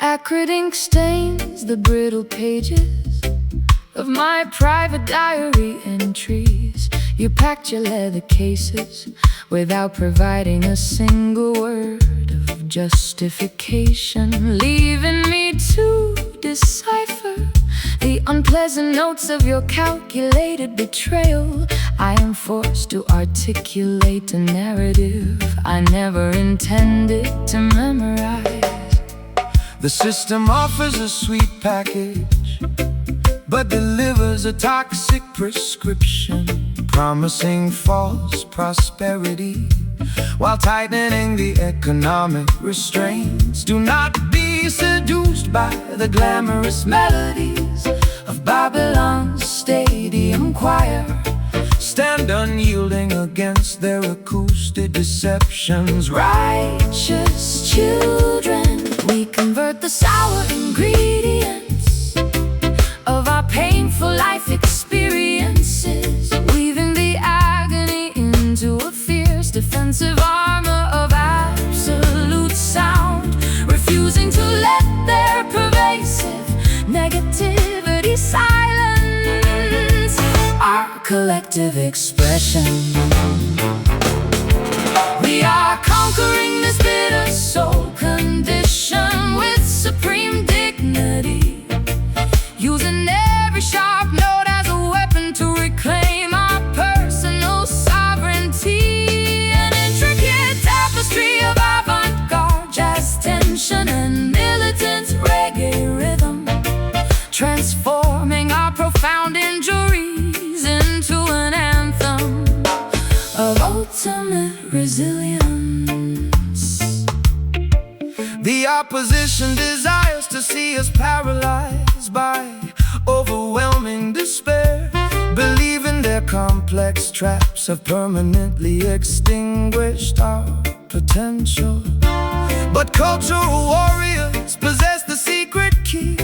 Acrid ink stains the brittle pages of my private diary entries. You packed your leather cases without providing a single word of justification, leaving me to decipher the unpleasant notes of your calculated betrayal. I am forced to articulate a narrative I never intended to memorize. The system offers a sweet package, but delivers a toxic prescription, promising false prosperity while tightening the economic restraints. Do not be seduced by the glamorous melodies of Babylon's stadium choir. Stand unyielding against their acoustic deceptions. Righteous children, we convert the sour ingredients of our painful life experiences, weaving the agony into a fierce defensive armor of absolute sound, refusing to let their pervasive negativity silence our collective expression. We are conquering this bitter soul condition with supreme dignity, using every sharp note as a weapon to reclaim our personal sovereignty. An intricate tapestry of avant-garde jazz tension and militant reggae rhythm, transforming our profound injuries into an anthem of ultimate resilience. The opposition desires to see us paralyzed by overwhelming despair, believing their complex traps have permanently extinguished our potential. But cultural warriors possess the secret key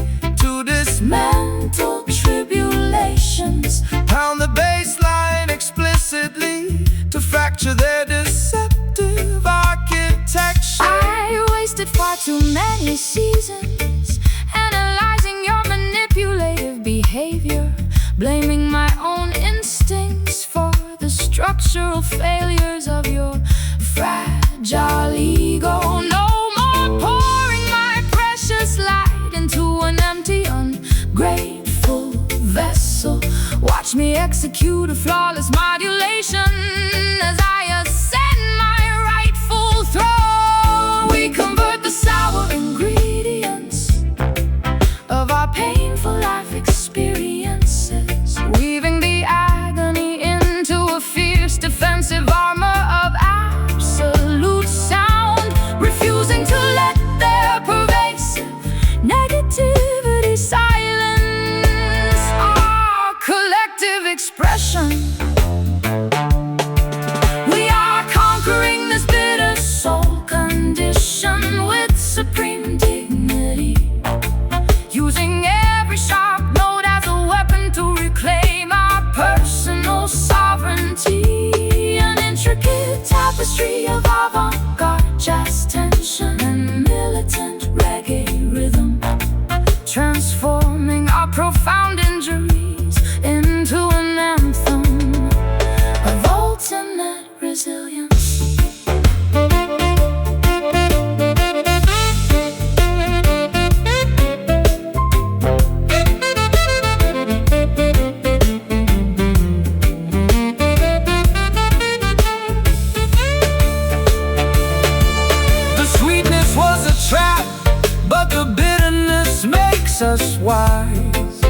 to dismantle tribulations, pound the baseline explicitly to fracture their deceptive architecture. I wasted far too many seasons analyzing your manipulative behavior, blaming my own instincts for the structural failures of your fragile ego. No more pouring my precious light into an empty, ungrateful vessel. Watch me execute a flawless modulation as I ascend my rightful throne. We convert the sour ingredients of our painful life experiences, weaving the agony into a fierce defensive armor of absolute sound, refusing to let their pervasive negativity silence our collective expression. We are conquering this bitter soul condition with supreme dignity, using every sharp note as a weapon to reclaim our personal sovereignty. An intricate tapestry of avant-garde jazz tension and militant reggae rhythm, transforming our profound injuries into an anthem of ultimate resilience. The sweetness was a trap, but the bitterness makes us wise,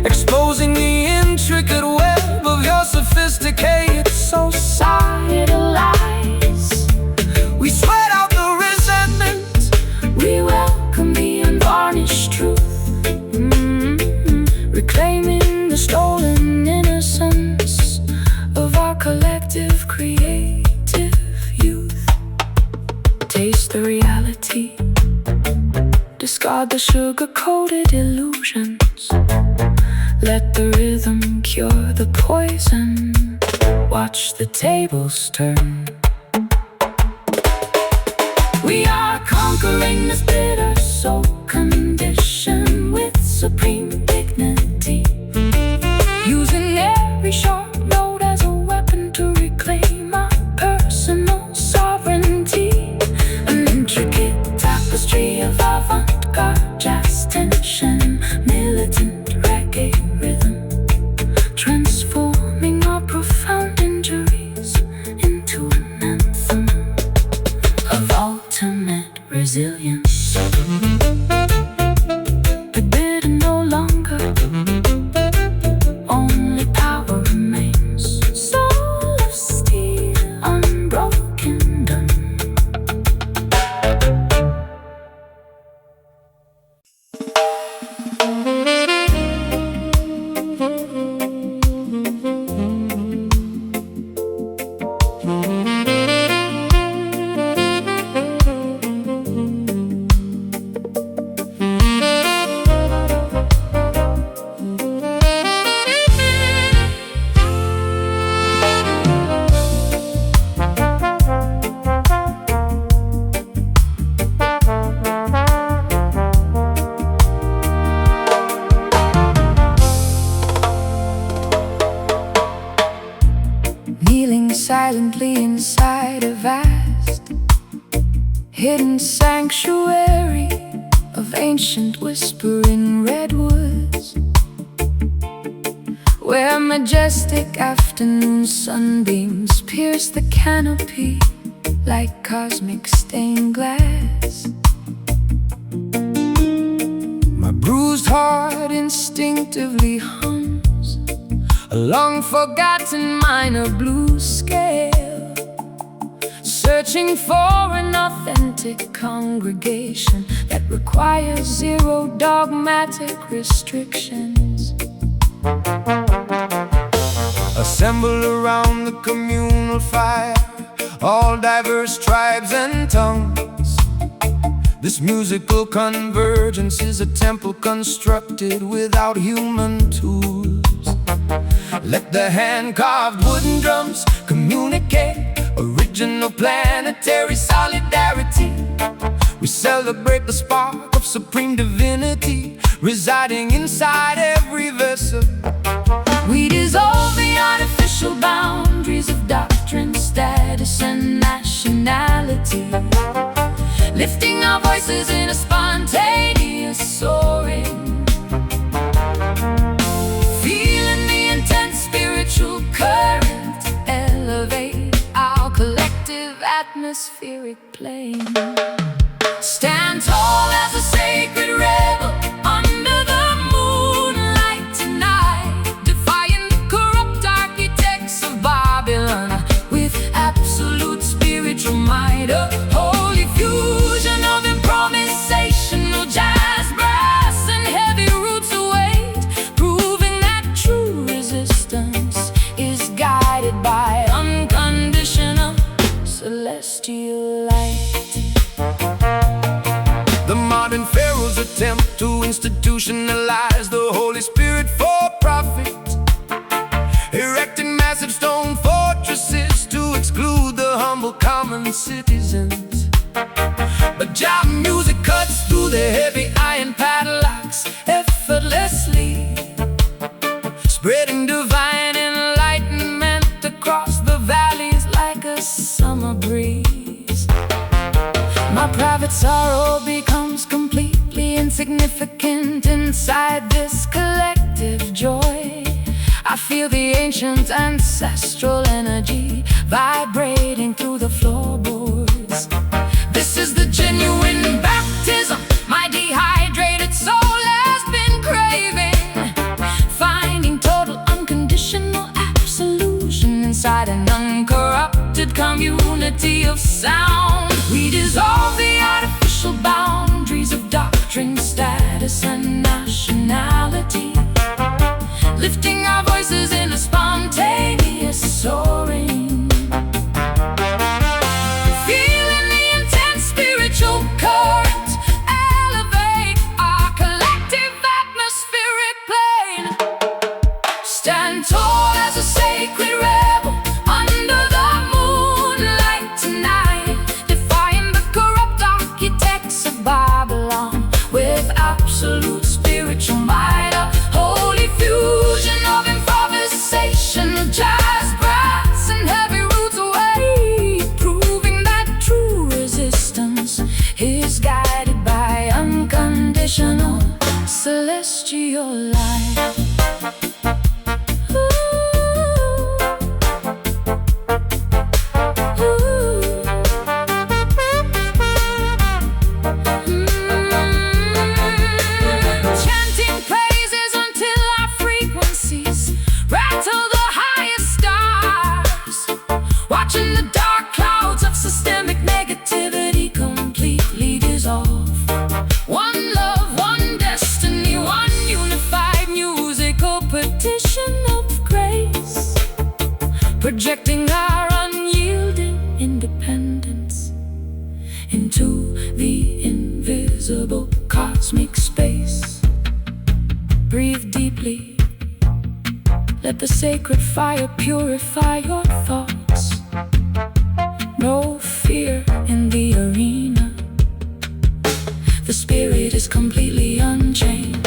exposing the intricate web of your sophisticated societal lies. We sweat out the resentment, We welcome face the reality. Discard the sugar-coated illusions. Let the rhythm cure the poison. Watch the tables turn. We are conquering this bitter soul condition with supreme dignity, using every sharp note as a weapon to reclaim our personal sovereignty. An intricate tapestry of avant-garde jazz tension, militant reggae rhythm, transforming our profound injuries into an anthem of ultimate resilience. Forbidden no longer, only power remains. Soul of steel, unbroken done. Kneeling silently inside a vast, hidden sanctuary of ancient whispering redwoods, where majestic afternoon sunbeams pierce the canopy like cosmic stained glass. My bruised heart instinctively hums a long-forgotten minor blues scale, searching for an authentic congregation that requires zero dogmatic restrictions. Assemble around the communal fire, all diverse tribes and tongues. This musical convergence is a temple constructed without human tools. Let the hand-carved wooden drums communicate original planetary solidarity. We celebrate the spark of supreme divinity residing inside every vessel. We dissolve the artificial boundaries of doctrine, status, and nationality, lifting our voices in a spontaneous soaring. Spiritual current elevate our collective atmospheric plane. Stand tall as a sacred rebel under the moonlight tonight, defying the corrupt architects of Babylon with absolute spiritual might. A holy fusion of improvisational jazz, brass, and heavy roots await, proving that true resistance is guided by unconditional celestial light. The modern pharaohs attempt to institutionalize the Holy Spirit for profit, erecting massive stone fortresses to exclude the humble common citizens. But Jah music cuts through the heavy iron padlocks effortlessly, spreading divine enlightenment across the valleys like a summer breeze. My private sorrow becomes completely insignificant inside this collective joy. I feel the ancient ancestral energy vibrating through the floorboards. This is the genuine baptism my dehydrated soul has been craving, finding total unconditional absolution inside an uncorrupted community of sound. We dissolve the artificial boundaries of doctrine, status, and nationality, lifting our voices in a spontaneous soaring. Feeling the intense spirit is guided by unconditional celestial light. Chanting praises until our frequencies rattle the highest stars, watching the dark clouds of systemic negativity completely dissolve. One love, one destiny, one unified musical petition of grace, projecting our unyielding independence into the invisible cosmic space. Breathe deeply. Let the sacred fire purify your thoughts. No fear in the arena. The spirit is completely unchained.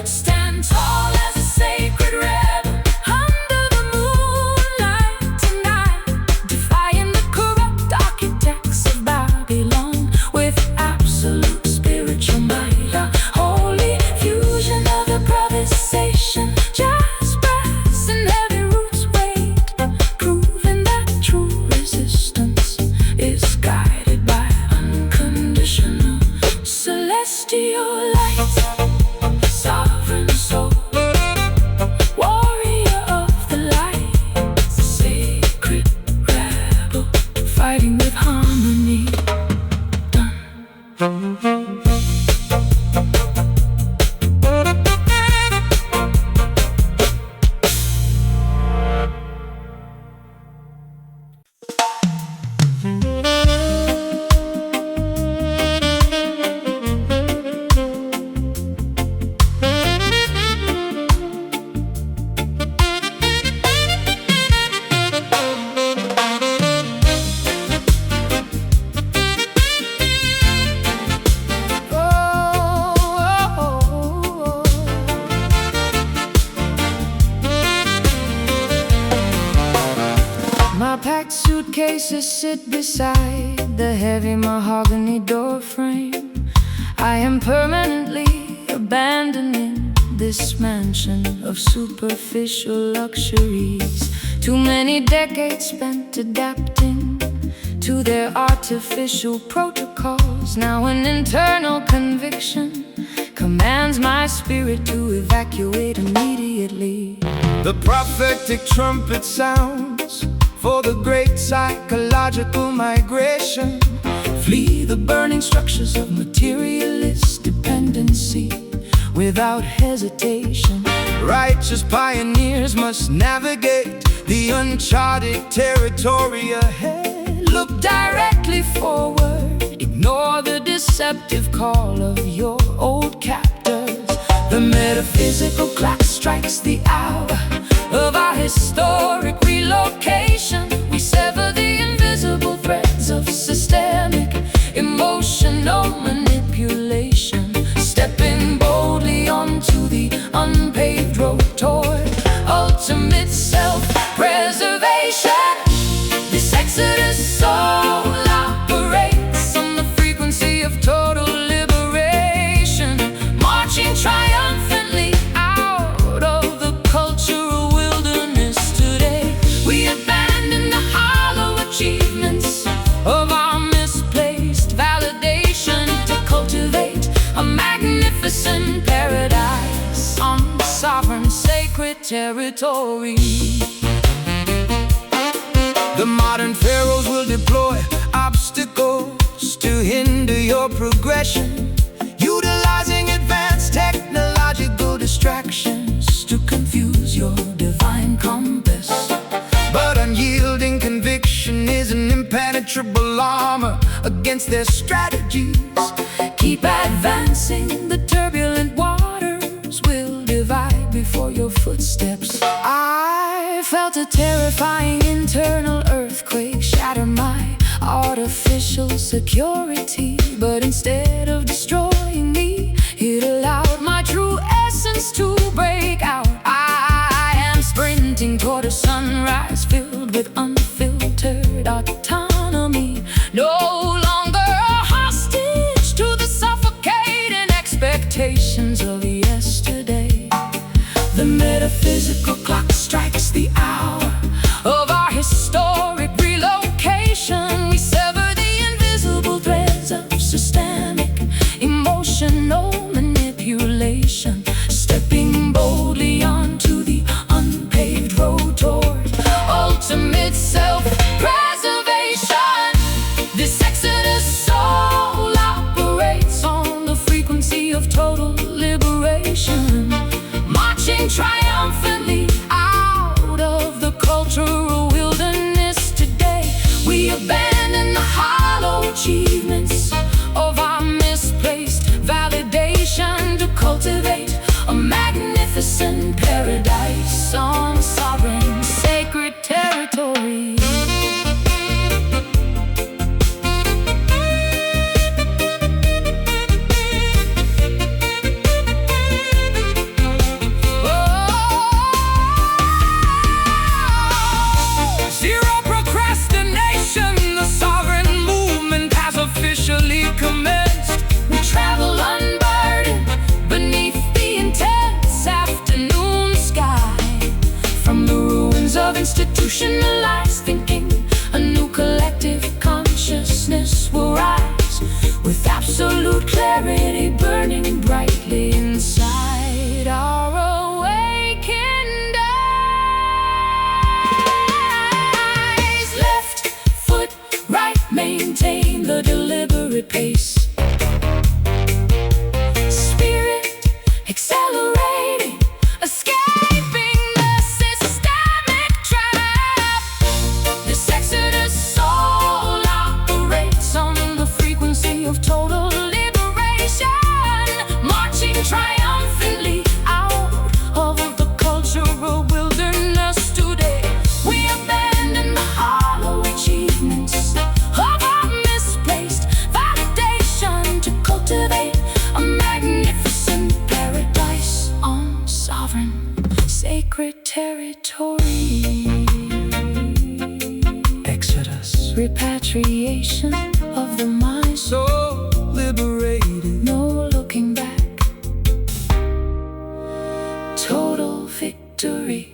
Stand tall as a sacred rebel under the moonlight tonight, defying the corrupt architects of Babylon with absolute spiritual might. A holy fusion of improvisation, jazz, brass, and heavy roots weight, proving that true resistance is guided by unconditional celestial light. Sovereign soul, warrior of the light, sacred rebel, fighting with harmony. My packed suitcases sit beside the heavy mahogany door frame. I am permanently abandoning this mansion of superficial luxuries. Too many decades spent adapting to their artificial protocols. Now an internal conviction commands my spirit to evacuate immediately. The prophetic trumpet sounds for the great psychological migration. Flee the burning structures of materialist dependency without hesitation. Righteous pioneers must navigate the uncharted territory ahead. Look directly forward, ignore the deceptive call of your old captors. The metaphysical clock strikes the hour of our historic relocation. We sever the invisible threads of systemic emotional manipulation, stepping boldly onto the unpaved road toward ultimate self-preservation. This exodus soul operates on the frequency of total liberation, marching triumphantly out of the cultural wilderness today. We abandon the hollow achievements of our misplaced validation to cultivate a magnificent paradise on sovereign sacred territory. The modern pharaohs will deploy obstacles to hinder your progression, utilizing advanced technological distractions to confuse your divine compass. But unyielding conviction is an impenetrable armor against their strategies. Keep advancing, the turbulent waters will divide before your footsteps. I felt a terrifying internal earthquake shatter my artificial security, but instead of destroying me, it allowed my true essence to break out. I am sprinting toward a sunrise filled with unfiltered autonomy, no longer a hostage absolute clarity burning brightly inside our awakened eyes. Left foot, right, maintain the deliberate pace. Spirit accelerating, escaping the systemic trap. This exodus soul operates on the frequency of total liberation, marching triumphantly out of the cultural wilderness today. We abandon the hollow achievements of our misplaced validation to cultivate a magnificent paradise on sovereign, sacred territory. Exodus, repatriation of the mind, So liberated, no looking back, total victory.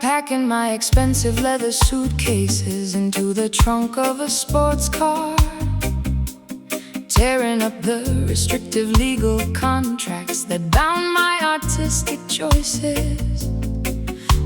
Packing my expensive leather suitcases into the trunk of a sports car, tearing up the restrictive legal contracts that bound my artistic choices.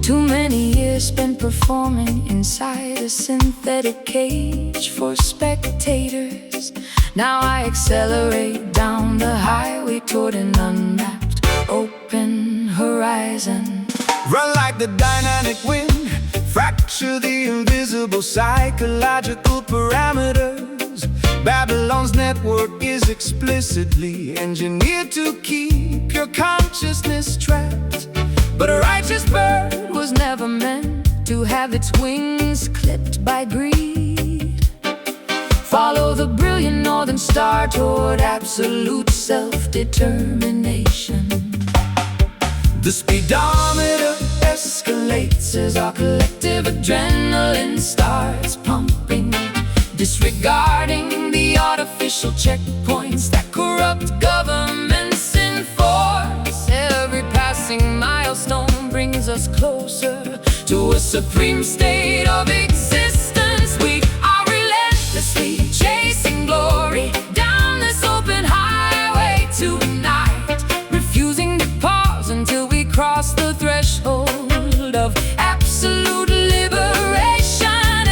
Too many years spent performing inside a synthetic cage for spectators. Now I accelerate down the highway toward an unmapped, open horizon. run like the dynamic wind, fracture the invisible psychological parameters. Babylon's network is explicitly engineered to keep your consciousness trapped. But a righteous bird Was never meant to have its wings clipped by greed. Follow the brilliant northern star toward absolute self-determination. the speedometer Escalates as our collective adrenaline starts pumping, disregarding the artificial checkpoints that corrupt governments enforce. Every passing milestone brings us closer to a supreme state of existence. We are relentlessly chasing glory down this open highway tonight, refusing to pause until we cross the threshold of absolute liberation.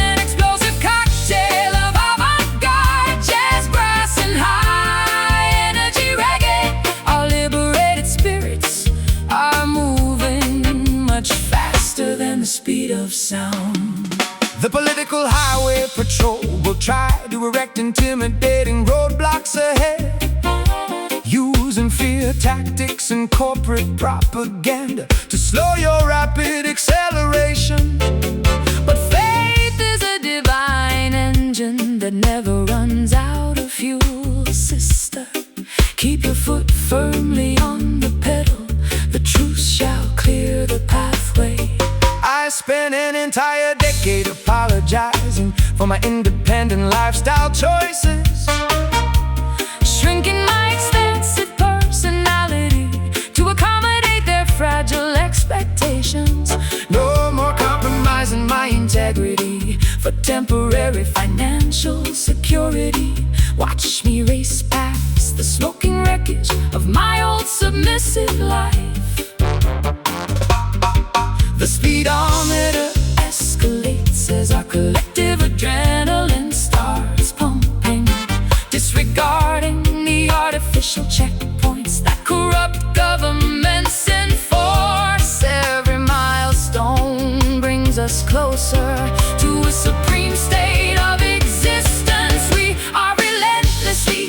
An explosive cocktail of avant-garde jazz, brass, and high-energy reggae. Our liberated spirits are moving much faster than the speed of sound. The political highway patrol will try to erect intimidating roadblocks ahead, using fear tactics and corporate propaganda to slow your rapid acceleration. But faith is a divine engine that never runs out of fuel, sister. Keep your foot firmly on the pedal. The truth shall clear the pathway. I spent an entire decade apologizing for my independent lifestyle choices, Shrinking my extensive personality to accommodate their fragile expectations. no more Compromising my integrity for temporary financial security. Watch me race past the smoking wreckage of my old submissive life. The speedometer escalates as our collective adrenaline starts pumping, disregarding the artificial checkpoints that corrupt governments enforce. Every milestone brings us closer to a supreme state of existence. We are relentlessly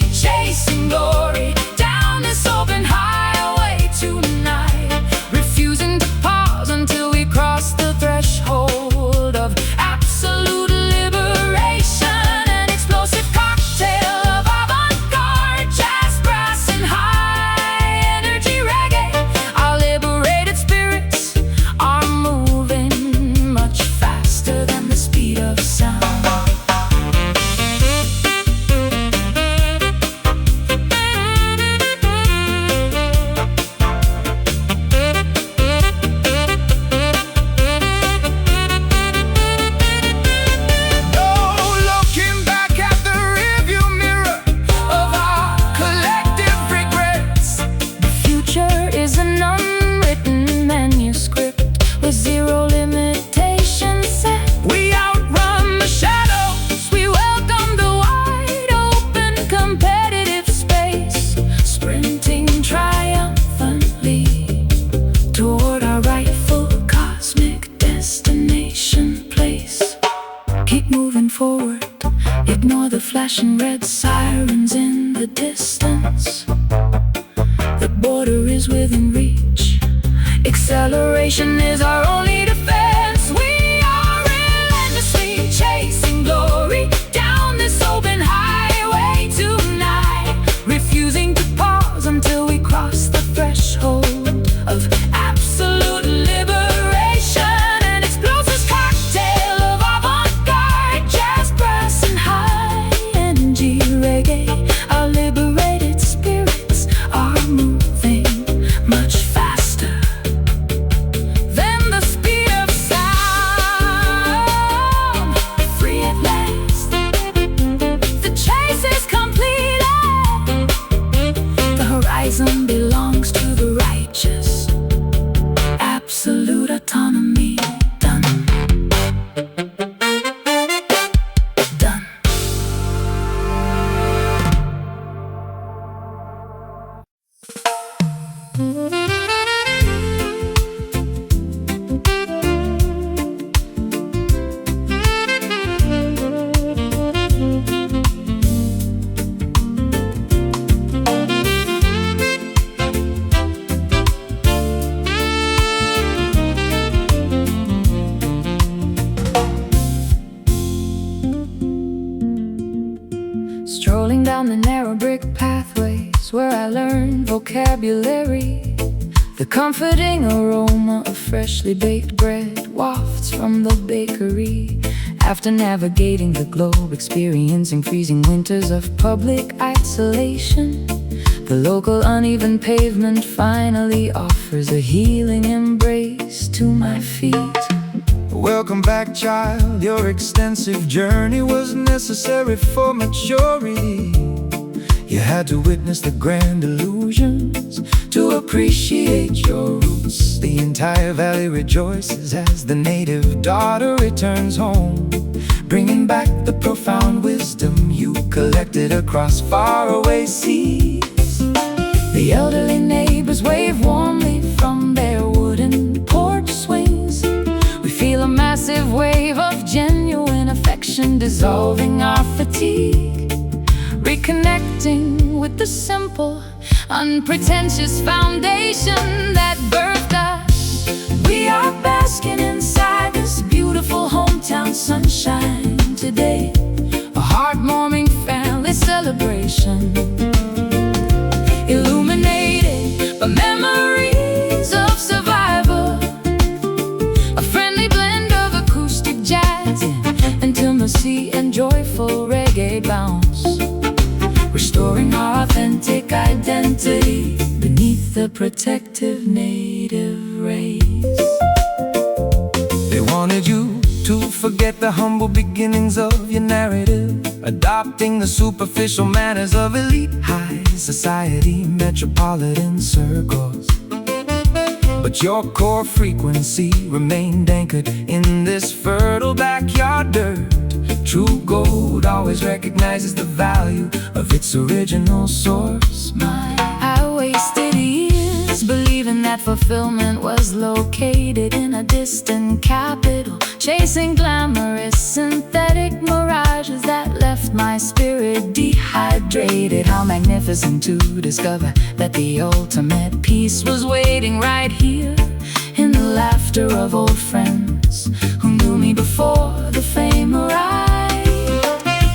flashing red sirens in the distance. The border is within reach. Acceleration is our only defense. We are relentlessly chasing glory down this open highway tonight, refusing to pause until we cross the threshold of absolute liberation. An explosive cocktail of avant-garde jazz, brass, and high-energy reggae. Our liberated spirits are moving much faster than the speed of sound. Free at last, the chase is completed. The horizon belongs to the righteous. Absolute autonomy. Done. Done. Strolling down the narrow brick pathways where I learned vocabulary. The comforting aroma of freshly baked bread wafts from the bakery. After navigating the globe, experiencing freezing winters of public isolation, the local uneven pavement finally offers a healing embrace to my feet. Welcome back, child. Your extensive journey was necessary for maturity. You had to witness the grand illusions to appreciate your roots. The entire valley rejoices as the native daughter returns home, bringing back the profound wisdom you collected across faraway seas. The elderly neighbors wave warmly from their wooden porch swings. We feel a massive wave of genuine affection dissolving our fatigue, reconnecting with the simple, unpretentious foundation that birthed us. We are basking inside this beautiful hometown sunshine today, a heartwarming family celebration, illuminated by memories of survival. A friendly blend of acoustic jazz, intimacy, and joyful reggae bounce, restoring our authentic identity beneath the protective native rays. They wanted you to forget the humble beginnings of your narrative, adopting the superficial manners of elite high society metropolitan circles. But your core frequency remained anchored in this fertile backyard dirt. True gold always recognizes the value of its original source. I wasted years believing that fulfillment was located in a distant capital, chasing glamorous synthetic mirages that left my spirit dehydrated. How magnificent to discover that the ultimate peace was waiting right here, in the laughter of old friends who knew me before the fame arrived.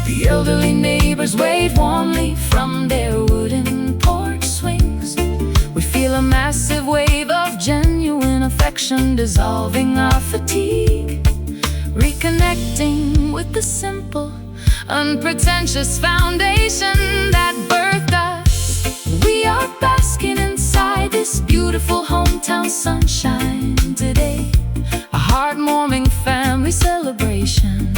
The elderly neighbors wave warmly from their wooden porch swings. We feel a massive wave of genuine affection dissolving our fatigue, reconnecting with the simple, unpretentious foundation that birthed us. We are basking inside this beautiful hometown sunshine today, a heartwarming family celebration,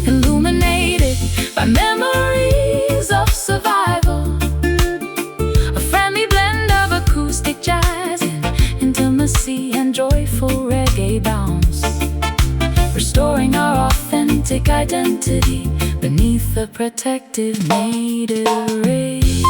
illuminated by memories of survival. A friendly blend of acoustic jazz, intimacy, and joyful reggae bounce, restoring our authentic identity beneath the protective native rays.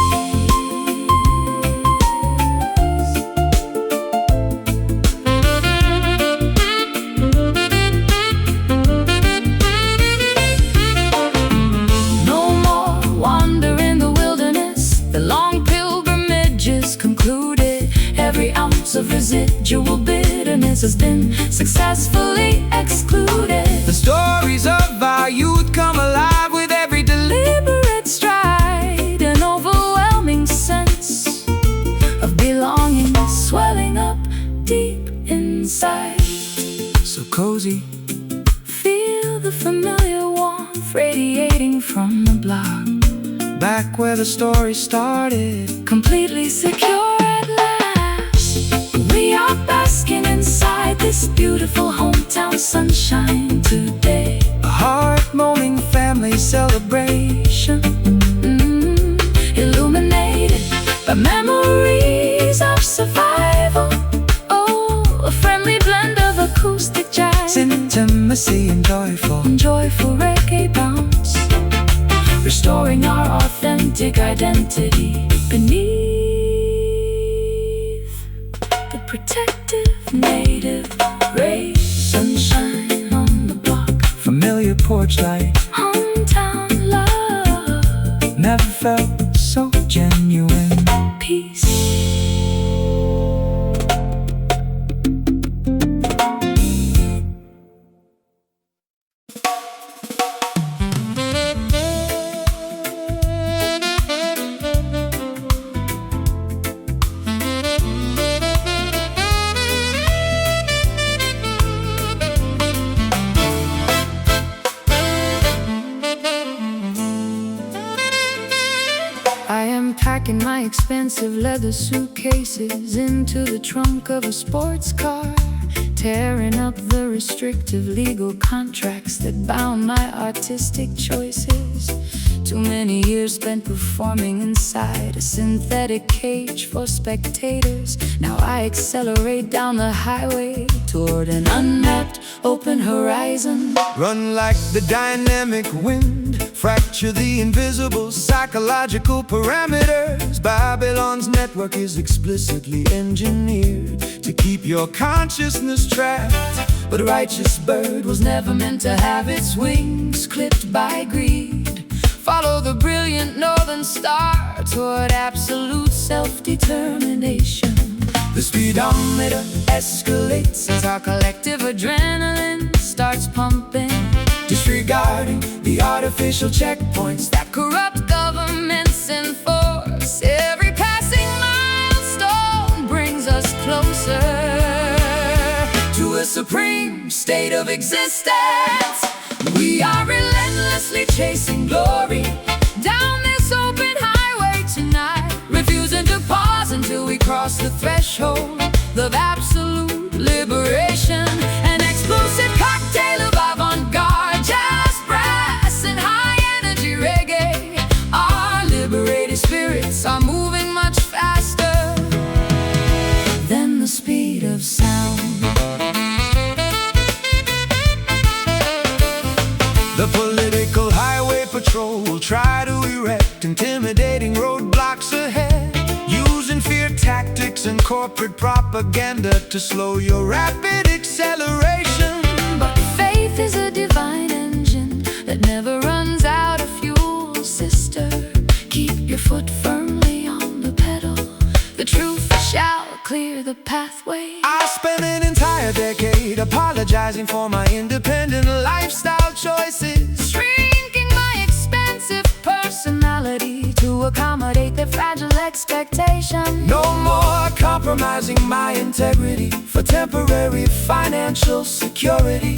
source of residual bitterness has been successfully excluded. The stories of our youth come alive with every Deliberate stride, an overwhelming sense of belonging swelling up deep inside. so cozy. Feel the familiar warmth radiating from the block. Back where the story started, Completely secure at last. We are basking inside this beautiful hometown sunshine today. a heart-warming family celebration. Illuminated by memories of survival. Oh, a friendly blend of acoustic jazz, Intimacy and joyful reggae bounce, restoring our authentic identity beneath the protective native rays. Sunshine on the block, familiar porch light. hometown love, Never felt so genuine. peace. I am packing my expensive leather suitcases into the trunk of a sports car, tearing up the restrictive legal contracts that bound my artistic choices. Too many years spent performing inside a synthetic cage for spectators. Now I accelerate down the highway toward an unmapped open horizon. Run like the dynamic wind, fracture the invisible psychological parameters. Babylon's network is explicitly engineered to keep your consciousness trapped. But a righteous bird was never meant to have its wings clipped by greed. Follow the brilliant northern star toward absolute self-determination. The speedometer Escalates as our collective adrenaline starts pumping, disregarding the artificial checkpoints that corrupt governments enforce. Every passing milestone brings us closer to a supreme state of existence. We are relentlessly chasing glory down this open highway tonight, refusing to pause until we cross the threshold of absolute liberation. An explosive cocktail of avant-garde jazz, brass, and high-energy reggae. Our liberated spirits are moving much faster than the speed of sound. The political highway patrol will try to erect intimidating roadblocks ahead, using fear tactics and corporate propaganda to slow your rapid acceleration. But faith is a divine engine that never runs out of fuel, sister. Keep your foot firmly on the pedal. The truth shall clear the pathway. I spent an entire decade apologizing for my independent lifestyle choices, Shrinking my expensive personality to accommodate their fragile expectation. no more compromising my integrity for temporary financial security.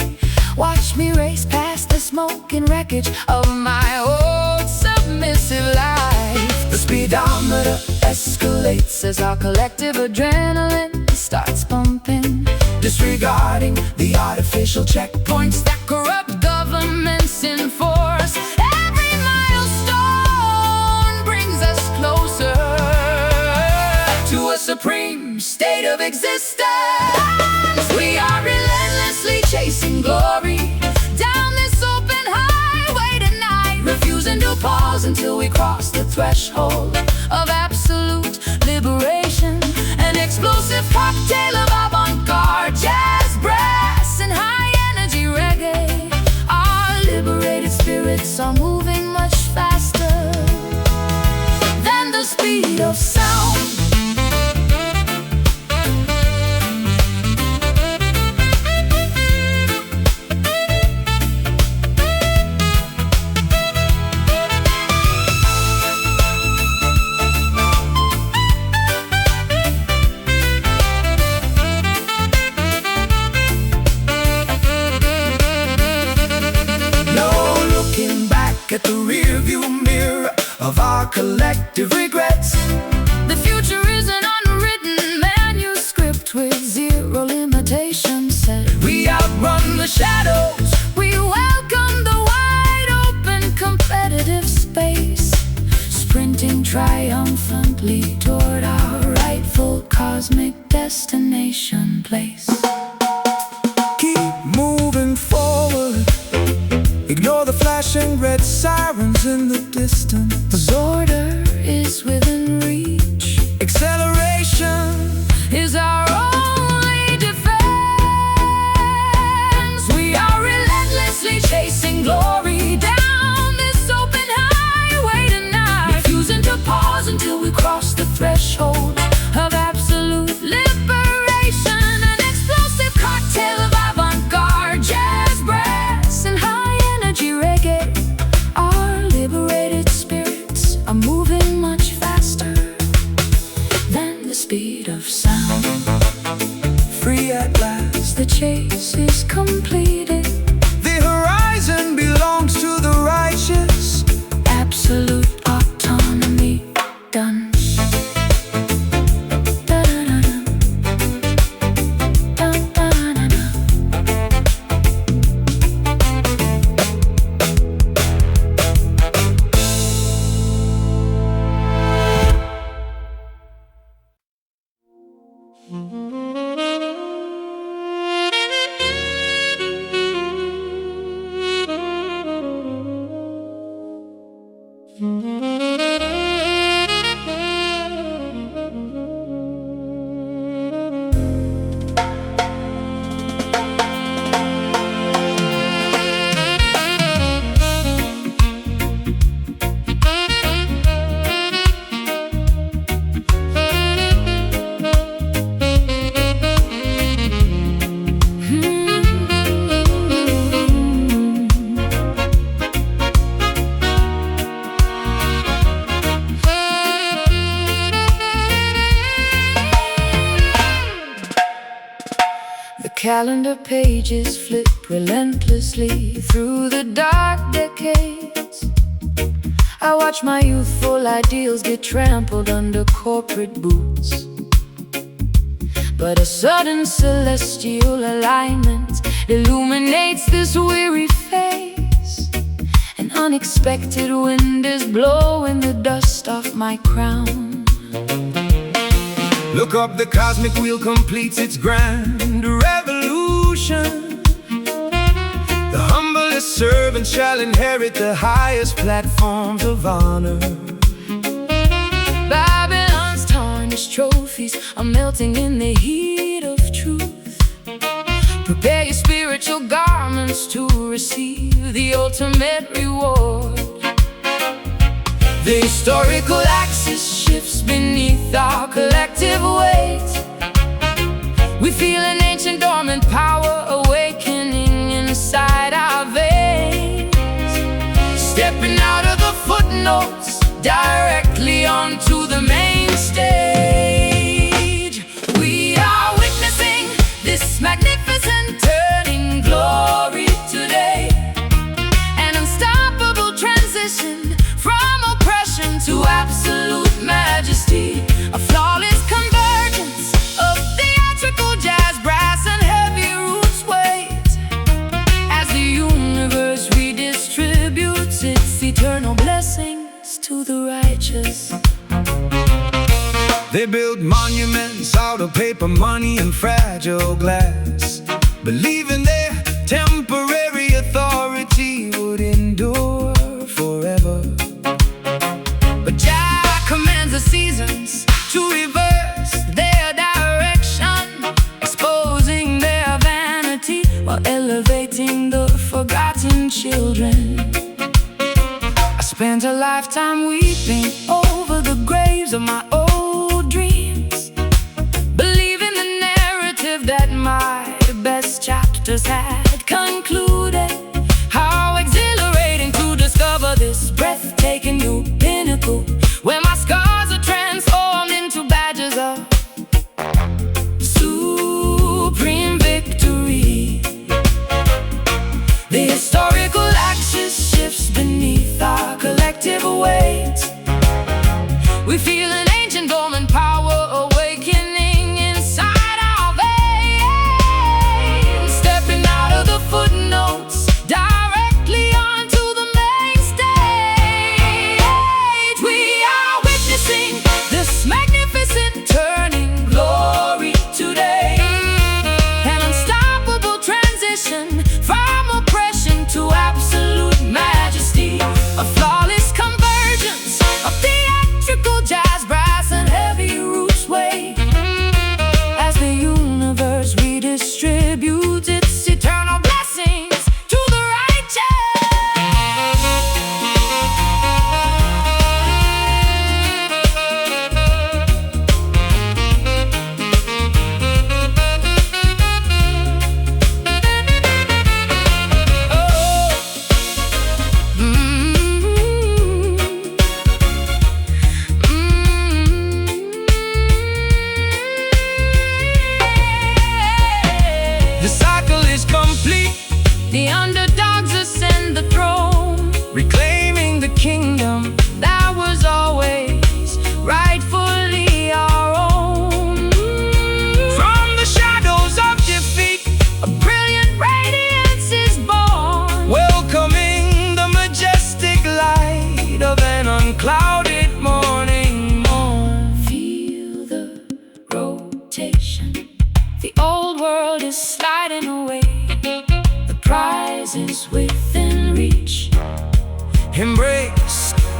Watch me race past the smoke and wreckage of my old submissive life. The speedometer Escalates as our collective adrenaline starts pumping, disregarding the artificial checkpoints that corrupt governments enforce. Every milestone brings us closer to a supreme state of existence. We are relentlessly chasing glory down this open highway tonight, refusing to pause until we cross the threshold of absolute liberation. An explosive cocktail of avant-garde jazz, brass, and high-energy reggae. Our liberated spirits are moving much faster than the speed of sound. collective regrets. The future is an unwritten manuscript with zero limitations set. We outrun the shadows. We welcome the wide open competitive space, sprinting triumphantly toward our rightful cosmic destination place. Keep moving forward. Ignore the flashing red sirens in the distance. Order is within reach. Acceleration Is our only defense. We are relentlessly chasing glory down this open highway tonight, refusing to pause until we cross the threshold of absolute liberation. An explosive cocktail of avant-garde jazz, brass, and high-energy reggae. Our liberated spirits are moving much faster than the speed of sound. free at last. The chase is completed. The horizon belongs to the righteous. Absolute autonomy done. Da-da-da-da. Da-da-da-da. Calendar pages flip relentlessly through the dark decades. I watch my youthful ideals get trampled under corporate boots. But a sudden celestial alignment illuminates this weary face. An unexpected wind is blowing the dust off my crown. Look up, the cosmic wheel completes its grand revolution. The humblest servant shall inherit the highest platforms of honor. Babylon's tarnished trophies are melting in the heat of truth. Prepare your spiritual garments to receive the ultimate reward. The historical axis shifts beneath our collective weight. We feel an ancient dormant power awakening inside our veins. Stepping out of the footnotes directly onto the main stage. We are witnessing this magnificent turning glory today. An unstoppable transition from oppression to absolute majesty. A flawless convergence of theatrical jazz, brass, and heavy roots weight. As the universe redistributes its eternal blessings to the righteous. They build monuments out of paper, money, and fragile glass, believing their temporary authority would endure forever. But Jah commands the seasons to reverse their direction, exposing their vanity while elevating the forgotten children. I spent a lifetime weeping over the graves of my old dreams, believing the narrative that my best chapters had concluded. How exhilarating to discover this breathtaking new pinnacle, where my scars are transformed into badges of supreme victory. The historical axis shifts beneath our collective weight.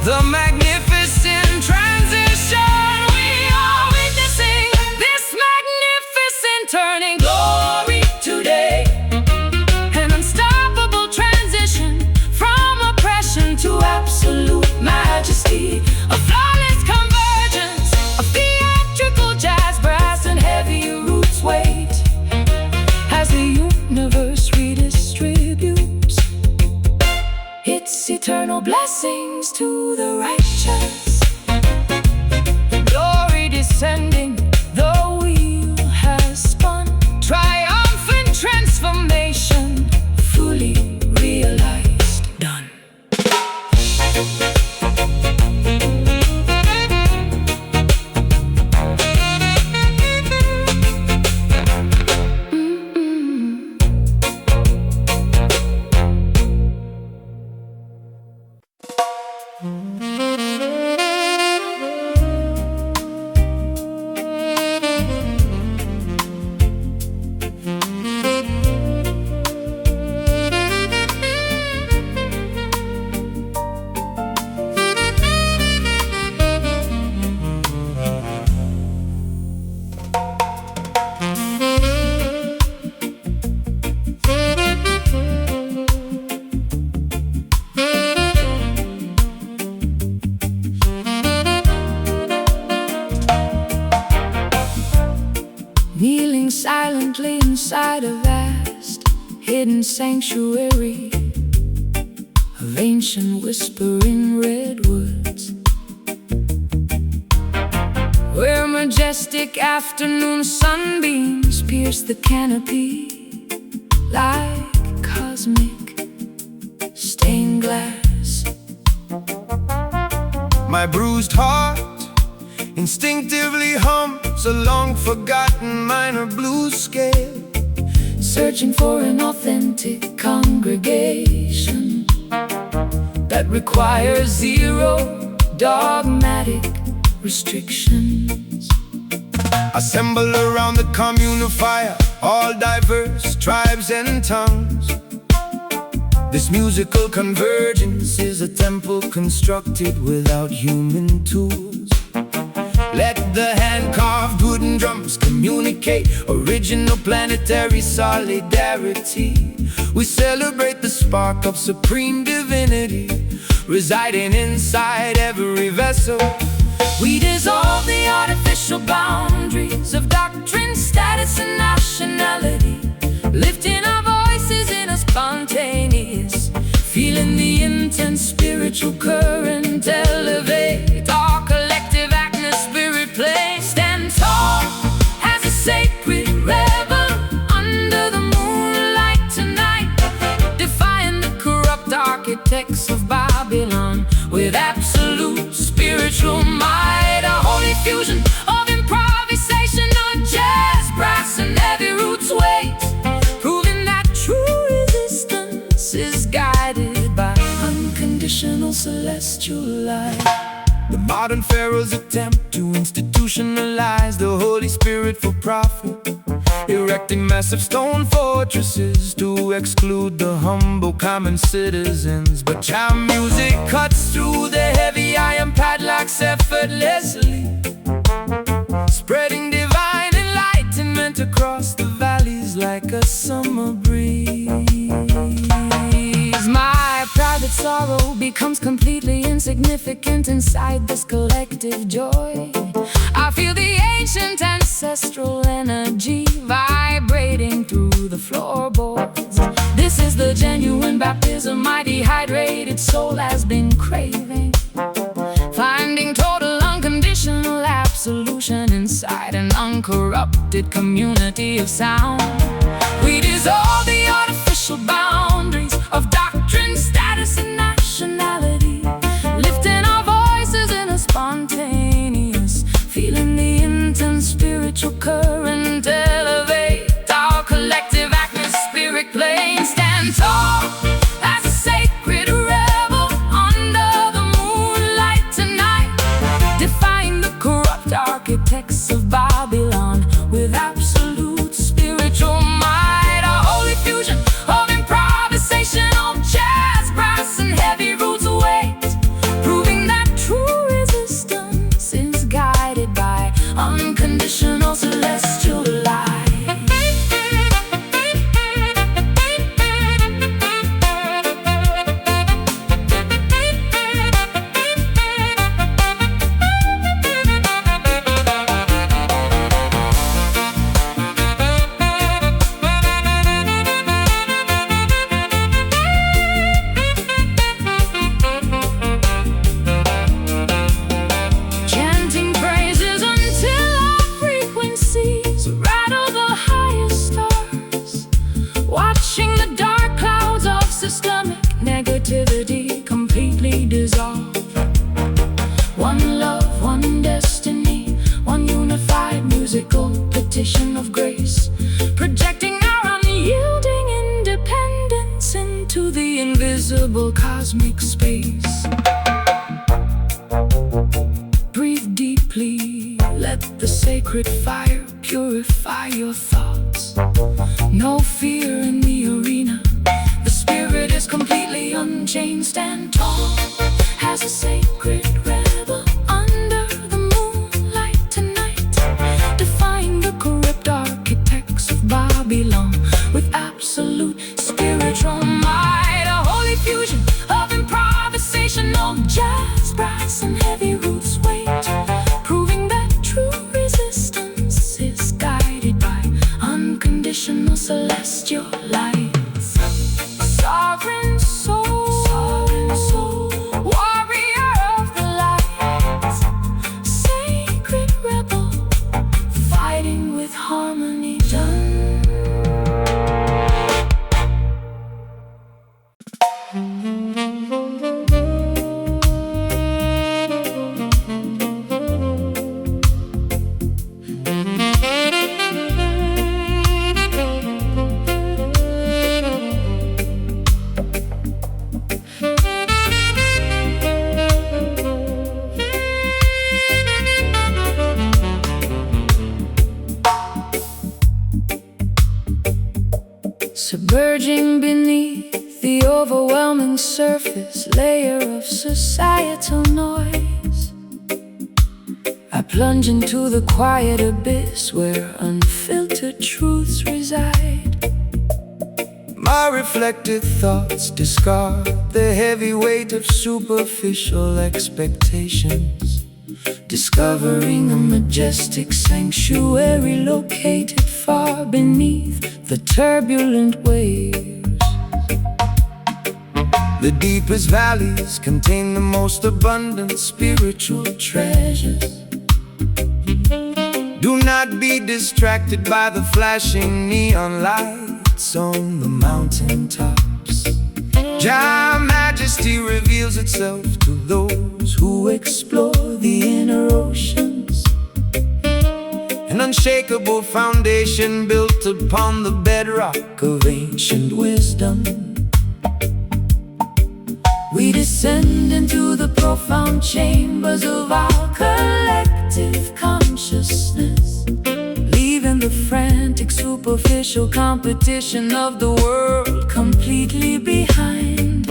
the magnificent transition. We are witnessing this magnificent turning. Glory today, an unstoppable transition from oppression to absolute majesty. A flawless convergence of theatrical jazz, brass, and heavy roots weight as the universe redistributes its eternal blessings to the righteous. Glory descending, the wheel has spun. Triumphant transformation, fully realized, done. Kneeling silently inside a vast hidden sanctuary of ancient whispering redwoods, where majestic afternoon sunbeams pierce the canopy like cosmic stained glass. My bruised heart instinctively hums a long-forgotten minor blues scale, searching for an authentic congregation that requires zero dogmatic restrictions. Assemble around the communal fire, all diverse tribes and tongues. This musical convergence is a temple constructed without human tools. Let the hand-carved wooden drums communicate original planetary solidarity. We celebrate the spark of supreme divinity residing inside every vessel. We dissolve the artificial boundaries of doctrine, status, and nationality, lifting our voices in a spontaneous, feeling the intense spiritual current elevate our collective spirit play. Stand tall as a sacred rebel under the moonlight tonight, defying the corrupt architects of Babylon with absolute spiritual might. A holy fusion of improvisation on jazz, brass, and heavy roots weight, proving that true resistance is guided by unconditional celestial light. The modern pharaoh's attempt to institutionalize the Holy Spirit for profit, erecting massive stone fortresses to exclude the humble common citizens. But jam music cuts through the heavy iron padlocks effortlessly, spreading divine enlightenment across the valleys like a summer breeze. My private sorrow becomes completely insignificant inside this collective joy. I feel the ancient ancestral energy vibrating through the floorboards. This is the genuine baptism my dehydrated soul has been craving, finding total unconditional absolution inside an uncorrupted community of sound. We dissolve the artificial boundaries of doctrine, status, and nationality, lifting our voices in a spontaneous, feeling the intense spiritual current elevate our collective atmospheric plane. Stand tall as a sacred rebel under the moonlight tonight, defying the corrupt architects of Babylon with absolute spiritual might. A holy fusion of improvisation on jazz, brass, and heavy roots weight, proving that musical petition of grace, projecting our unyielding independence into the invisible cosmic space. Breathe deeply, let the sacred fire purify your thoughts. No fear in the arena, the spirit is completely unchained. Stand tall as a sacred rebel under the moonlight tonight, defying the corrupt architects of Babylon with absolute spiritual might. A holy fusion of improvisational jazz, brass and heavy roots weight, proving that true resistance is guided by unconditional celestial light. Sovereign soul, warrior of the light, sacred rebel, fighting with harmony done. Submerging beneath the overwhelming surface layer of societal noise, I plunge into the quiet abyss where unfiltered truths reside. My reflected thoughts discard the heavy weight of superficial expectations, discovering a majestic sanctuary located far beneath the turbulent waves. The deepest valleys contain the most abundant spiritual treasures. Do not be distracted by the flashing neon lights on the mountaintops. Jah Majesty reveals itself to those who explore the inner oceans, an unshakable foundation built upon the bedrock of ancient wisdom. We descend into the profound chambers of our collective consciousness, leaving the frantic, superficial competition of the world completely behind,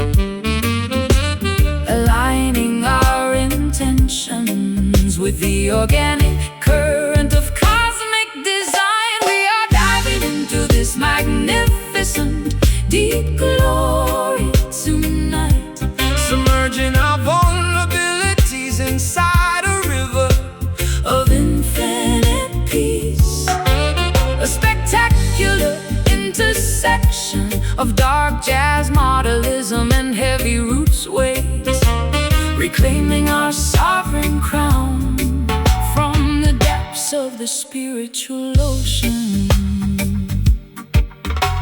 aligning our intentions with the organic current of cosmic design. We are diving into this magnificent, deep glory tonight, submerging our vulnerabilities inside a river of infinite peace. A spectacular intersection of dark jazz, modernism, and heavy roots waves, reclaiming our sovereign crown from the depths of the spiritual ocean.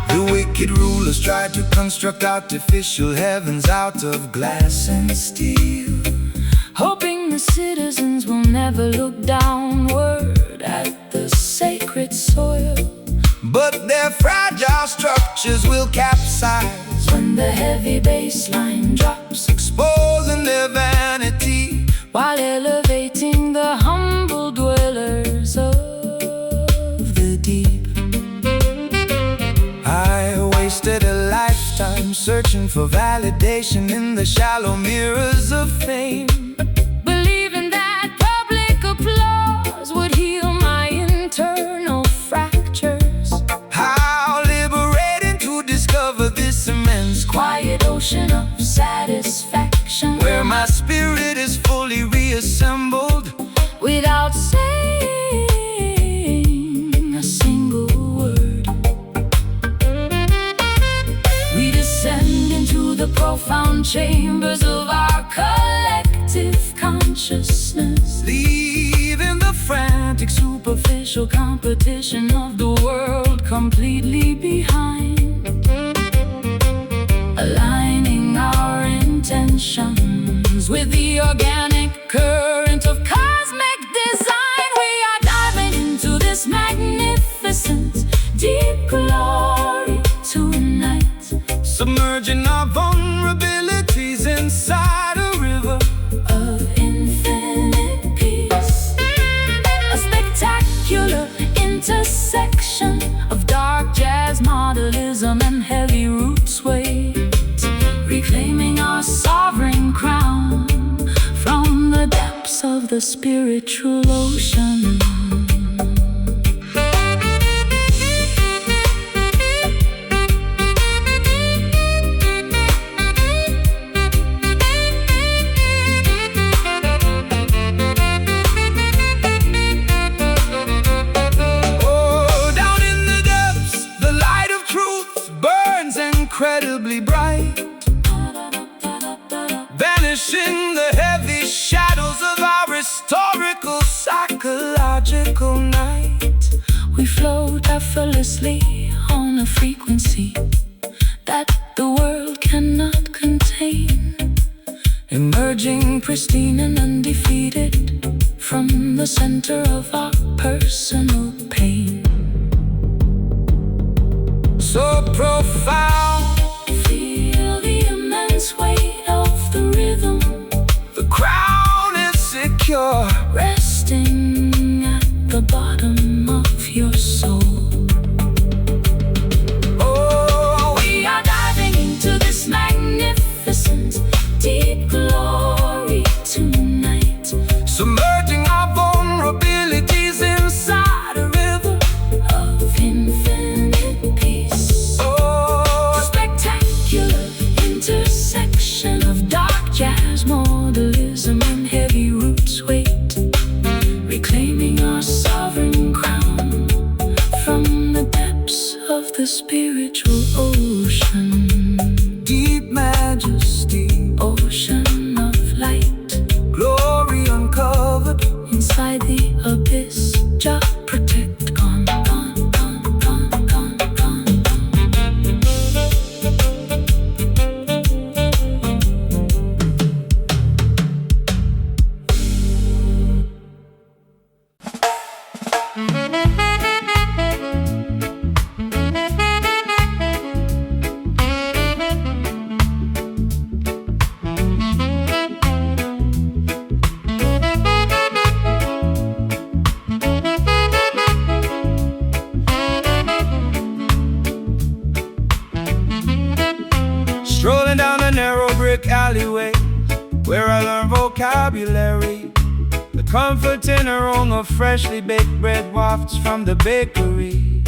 The wicked rulers tried to construct artificial heavens out of glass and steel, hoping the citizens will never look downward at the sacred soil. but their fragile structures will capsize when the heavy bass line drops, exposing their vanity while elevating the humble dwellers of the deep. I wasted a lifetime searching for validation in the shallow mirrors of fame, believing that public applause would heal my internal fractures. How liberating to discover this immense Quiet ocean of satisfaction, where my spirit is fully reassembled without saying a single word. We descend into the profound chambers of our collective consciousness, leaving the frantic superficial competition of the world completely behind, aligning our intentions with the organic current of cosmic design. We are diving into this spiritual ocean. Incredibly bright, banishing the heavy shadows of our historical, psychological night. We float effortlessly on a frequency that the world cannot contain, emerging pristine and undefeated from the center of our personal pain. So profound, feel the immense weight of the rhythm. The crown is secure, resting at the bottom of your soul. Oh, we are diving into this magnificent, deep glory tonight, submerging our vulnerabilities inside a river of infinite peace. Oh, spectacular intersection of dark jazz, modalism, and heavy roots weight, reclaiming our sovereign crown from the depths of the spiritual ocean. Deep majesty, Ocean of light, glory uncovered inside the abyss. Jah protect, gone, gone, gone, gone, gone, gone. strolling down a narrow brick alleyway where I learn vocabulary. The comforting aroma of freshly baked bread wafts from the bakery.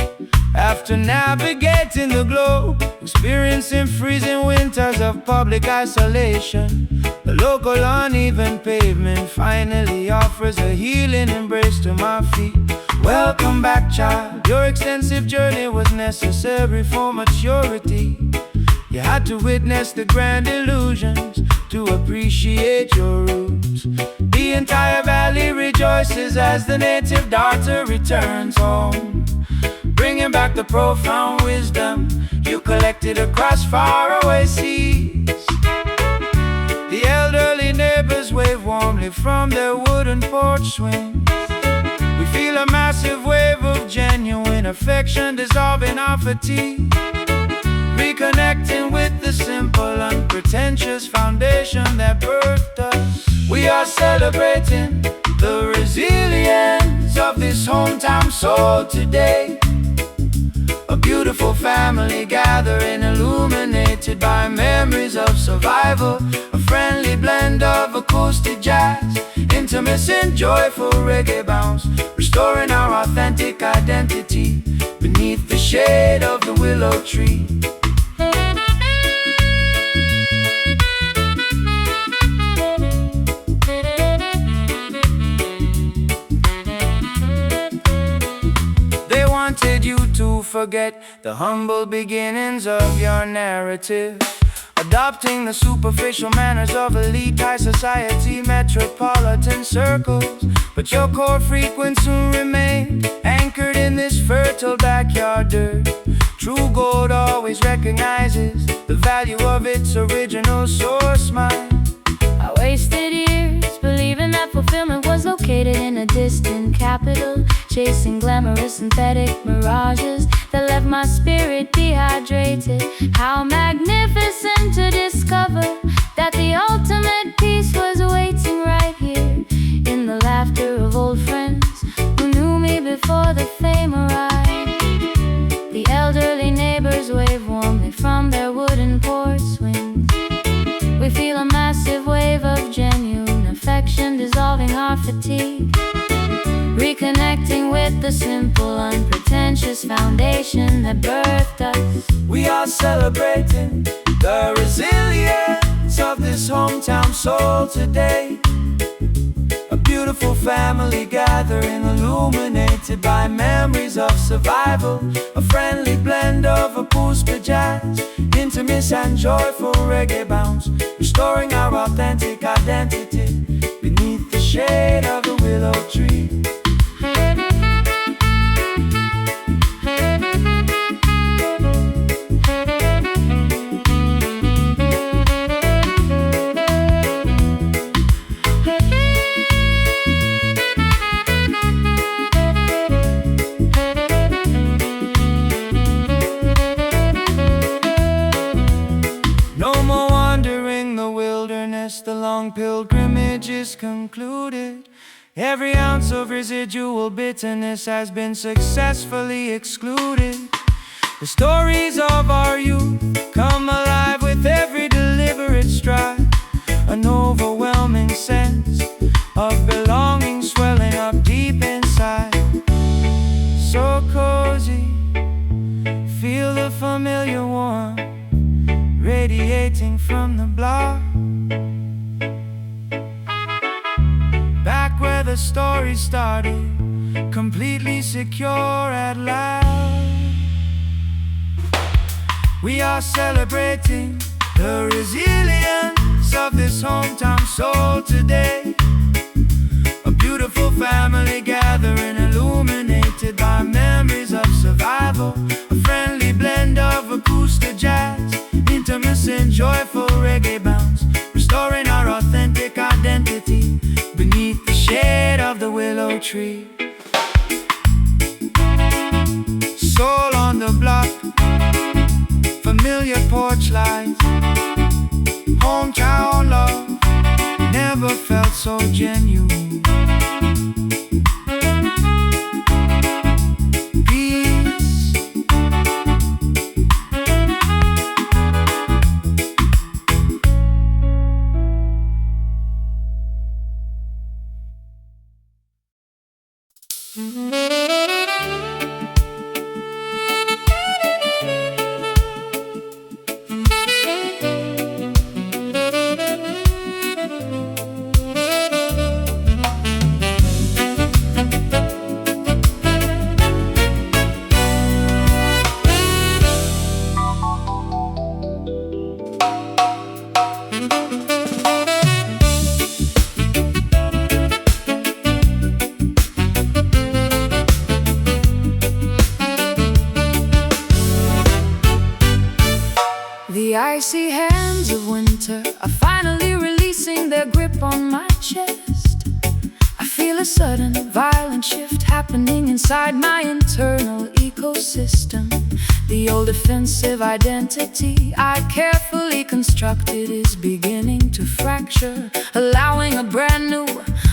After navigating the globe, experiencing freezing winters of public isolation, the local uneven pavement finally offers a healing embrace to my feet. Welcome back, child. Your extensive journey was necessary for maturity. You had to witness the grand illusions to appreciate your roots. The entire valley rejoices as the native daughter returns home, bringing back the profound wisdom you collected across faraway seas. The elderly neighbors wave warmly from their wooden porch swings. We feel a massive wave of genuine affection dissolving our fatigue, reconnecting with the simple, unpretentious foundation that birthed us. We are celebrating the resilience of this hometown soul today. A beautiful family gathering, illuminated by memories of survival. A friendly blend of acoustic jazz, intimacy and joyful reggae bounce, restoring our authentic identity beneath the shade of the willow tree. They wanted you to forget the humble beginnings of your narrative, adopting the superficial manners of elite high society metropolitan circles. But your core frequency remained anchored in this fertile backyard dirt. True gold always recognizes the value of its original source mine. I wasted years believing that fulfillment was located in a distant capital, chasing glamorous synthetic mirages that left my spirit dehydrated. How magnificent to discover that the ultimate peace was waiting right here, in the laughter of old friends who knew me before the fame arrived. The elderly neighbors wave warmly from their wooden porch swings. We feel a massive wave of genuine affection dissolving our fatigue. reconnecting with the simple, unpretentious foundation that birthed us. We are celebrating the resilience of this hometown soul today. A beautiful family gathering, illuminated by memories of survival. A friendly blend of acoustic jazz, intimate and joyful reggae bounce, restoring our authentic identity beneath the shade of the willow tree. The long pilgrimage is concluded. Every ounce of residual bitterness has been successfully excluded. The stories of our youth come alive with every deliberate stride. An overwhelming sense of belonging swelling up deep inside. So cozy, feel the familiar warmth radiating from the block. Back where the story started, completely secure at last. We are celebrating the resilience of this hometown soul today. A beautiful family gathering, illuminated by memories of survival. A friendly blend of acoustic jazz, intimacy and joyful reggae bounce, restoring our authentic identity beneath the shade of the willow tree. Soul on the block, familiar porch lights, hometown love never felt so genuine. The icy hands of winter are finally releasing their grip on my chest. I feel a sudden violent shift happening inside my internal ecosystem. The old defensive identity I carefully constructed is beginning to fracture, allowing a brand new,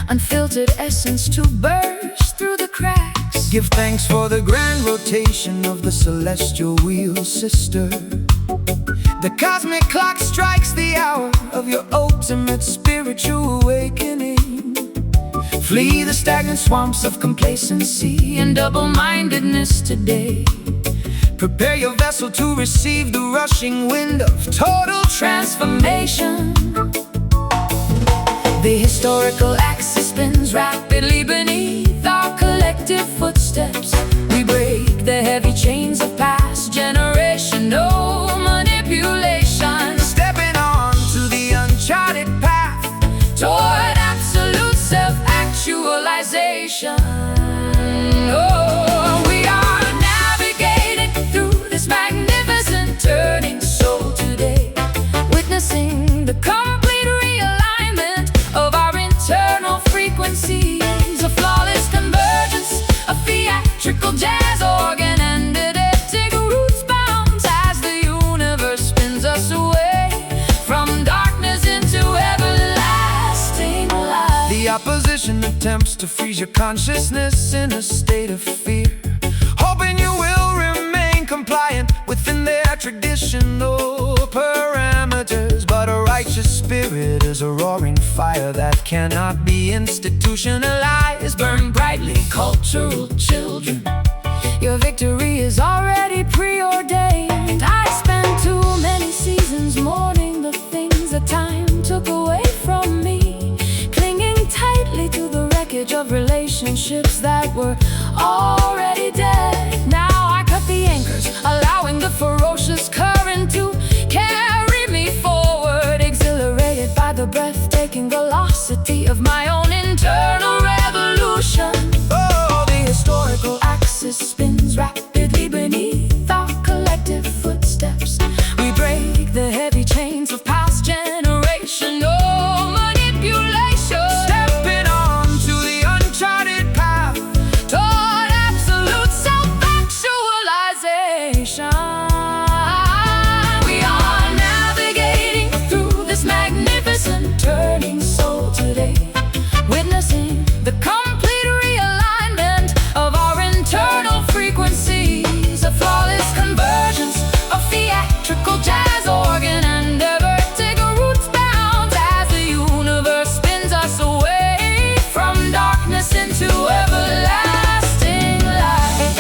unfiltered essence to burst through the cracks. Give thanks for the grand rotation of the celestial wheel, sister. The cosmic clock strikes the hour of your ultimate spiritual awakening. Flee the stagnant swamps of complacency and double-mindedness today. Prepare your vessel to receive the rushing wind of total transformation. The historical axis spins rapidly beneath our collective footsteps. We break the heavy chains of past generational manipulation, stepping on to the uncharted path toward absolute self-actualization. Oh, we are navigating through this magnificent turning soul today, witnessing the complete realignment of our internal frequencies, a flawless convergence of theatrical jazz organ and eidetic roots bounds as the universe spins us away from darkness into everlasting light. The opposition attempts to freeze your consciousness in a state of fear, hoping you will remain compliant within their traditional parameters. But a righteous spirit is a roaring fire that cannot be institutionalized. Burn brightly, natural children. Your victory is already preordained. I spent too many seasons mourning the things that time took away from me, clinging tightly to the wreckage of relationships that were already dead. Now I cut the anchors, allowing the ferocious current to carry me forward, exhilarated by the breathtaking velocity of my own internal revolution. Oh, the historical axis spins rapidly beneath our collective footsteps. We break the heavy chains of past generational manipulation, stepping onto the uncharted path toward absolute self-actualization. We are navigating through this magnificent turning soul today, witnessing the complete realignment of our internal frequencies, a flawless convergence of theatrical jazz organ and evertic roots bounds as the universe spins us away from darkness into everlasting light.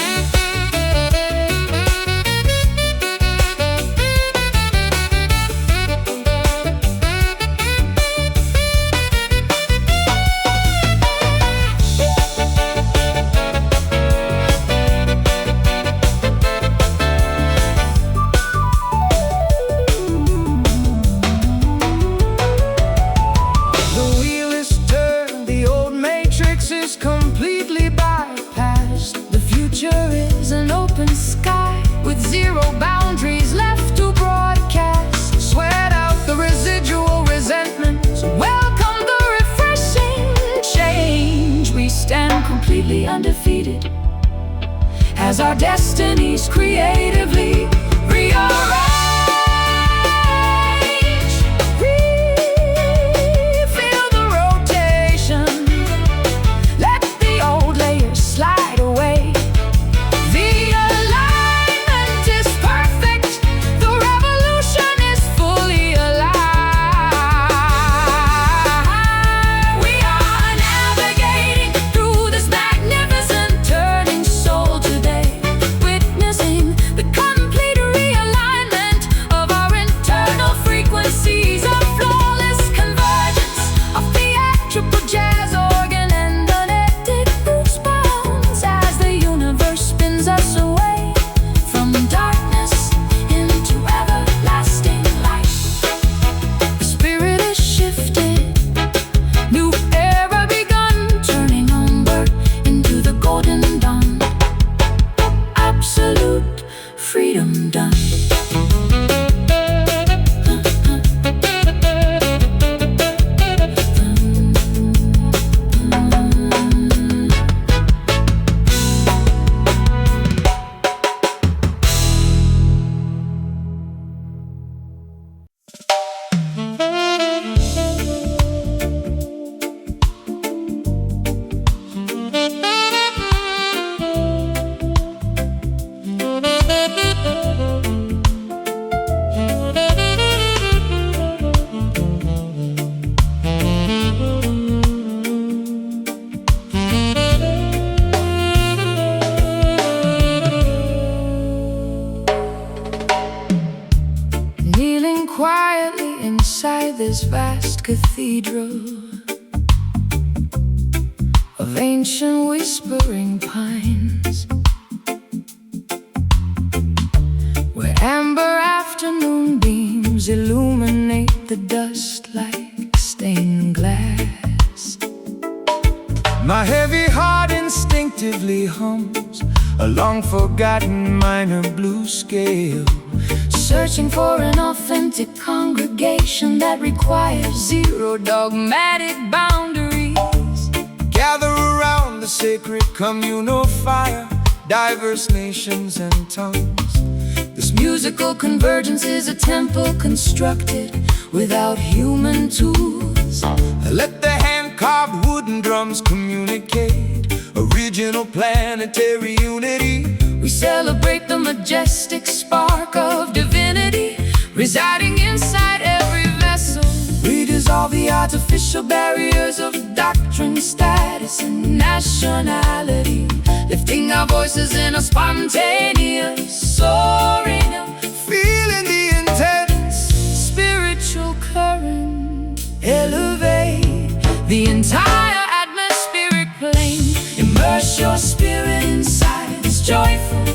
The wheel is turned, the old matrix is completely bypassed. The future is an open sky with zero boundaries left to broadcast. Sweat out the residual resentments, welcome the refreshing change. We stand completely undefeated as our destinies creatively rearrange. Feel the rotation, let the old layers slide away. The alignment is perfect, the revolution is fully alive. We are navigating through this magnificent turning soul today, witnessing the complete realignment of our internal frequencies, a flawless convergence of theatrical jazz organ and unedited roots bounds as the universe spins us away from darkness into everlasting light. The spirit is shifted, new era begun, turning onward into the golden dawn. Absolute freedom done. Kneeling quietly inside this vast cathedral of ancient whispering pines, where amber afternoon beams illuminate the dust like stained glass. My heavy heart instinctively hums a long-forgotten minor blues scale, searching for an authentic congregation that requires zero dogmatic boundaries. gather around the sacred communal fire, diverse nations and tongues. This musical convergence is a temple constructed without human tools. Let the hand-carved wooden drums communicate original planetary unity. We celebrate the majestic spark of divinity residing inside every vessel. We dissolve the artificial barriers of doctrine, status, and nationality. voices in a spontaneous soaring, feeling the intense spiritual current elevate the entire atmospheric plane. Immerse your spirit inside this joyful,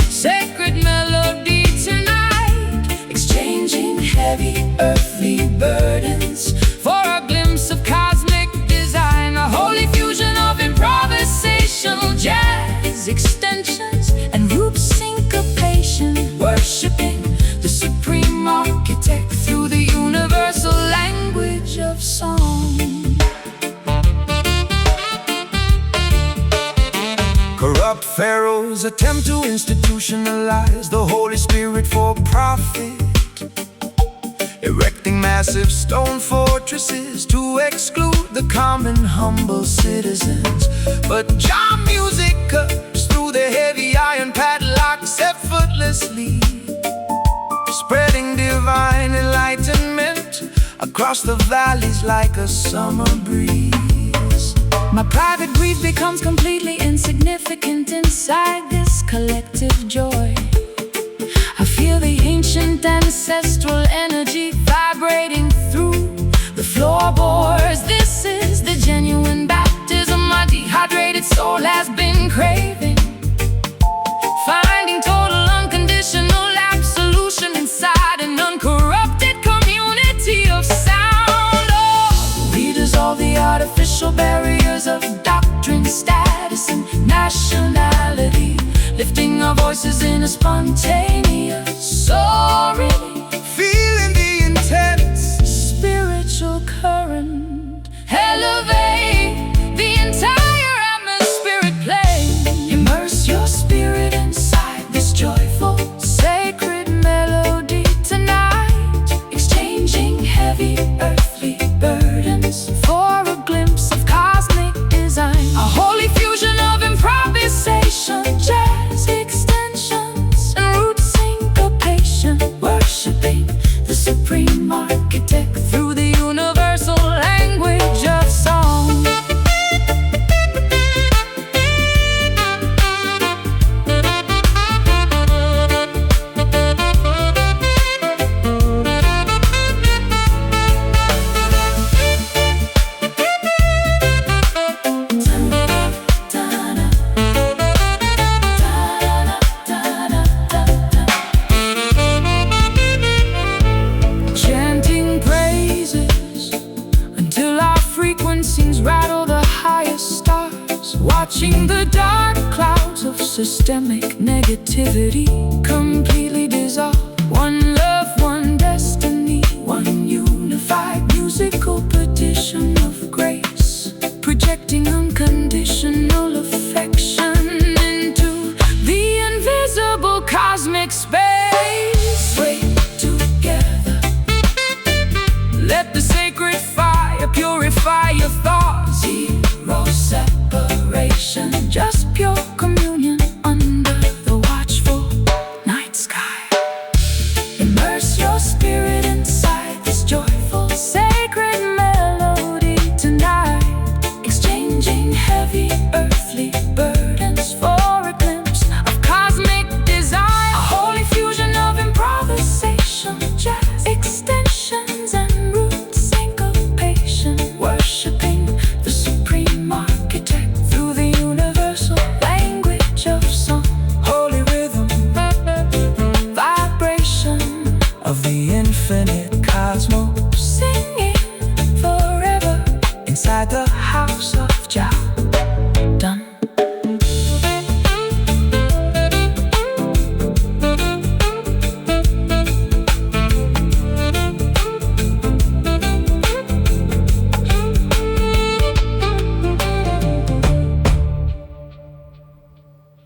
sacred melody tonight, exchanging heavy earthly burdens for a glimpse of cosmic design, a holy fusion of improvisational jazz extensions and root syncopation, worshiping the supreme architect through the universal language of song. Corrupt pharaohs attempt to institutionalize the Holy Spirit for profit, erecting massive stone fortresses to exclude the common humble citizens. But Jah music cuts through the heavy iron padlocks effortlessly, spreading divine enlightenment across the valleys like a summer breeze. My private grief becomes completely insignificant inside this collective joy. I feel the ancient ancestral energy vibrating through the floorboards. This is the genuine baptism my dehydrated soul has been craving, finding total unconditional absolution inside an uncorrupted community of sound. Oh, we dissolve the artificial barriers of doctrine, status, and nationality, lifting our voices in a spontaneous soaring, Feeling the intense spiritual current elevate the entire atmospheric plane. Immerse your spirit inside this joyful, sacred melody tonight, exchanging heavy earthly burdens for a glimpse of cosmic design, a holy fusion of improvisation, jazz extensions, and root syncopation, worshiping the supreme architect through the universal language of song. Chanting praises until our frequencies rattle the highest stars, watching the dark clouds of systemic negativity completely dissolve. One love, one destiny, one unified musical petition of grace, projecting unconditional affection into the invisible cosmic space. Wait together, let the sacred fire purify your thoughts. Zero separation, just pure communion under the watchful night sky. Immerse your spirit inside this joyful, sacred melody tonight, exchanging heavy earthly burdens for a glimpse of cosmic design, a holy fusion of improvisation, jazz extensions, and root syncopation, worshiping the supreme architect through the universal language of song. holy rhythm, Vibration of the infinite cosmos, singing forever inside the house of Jah.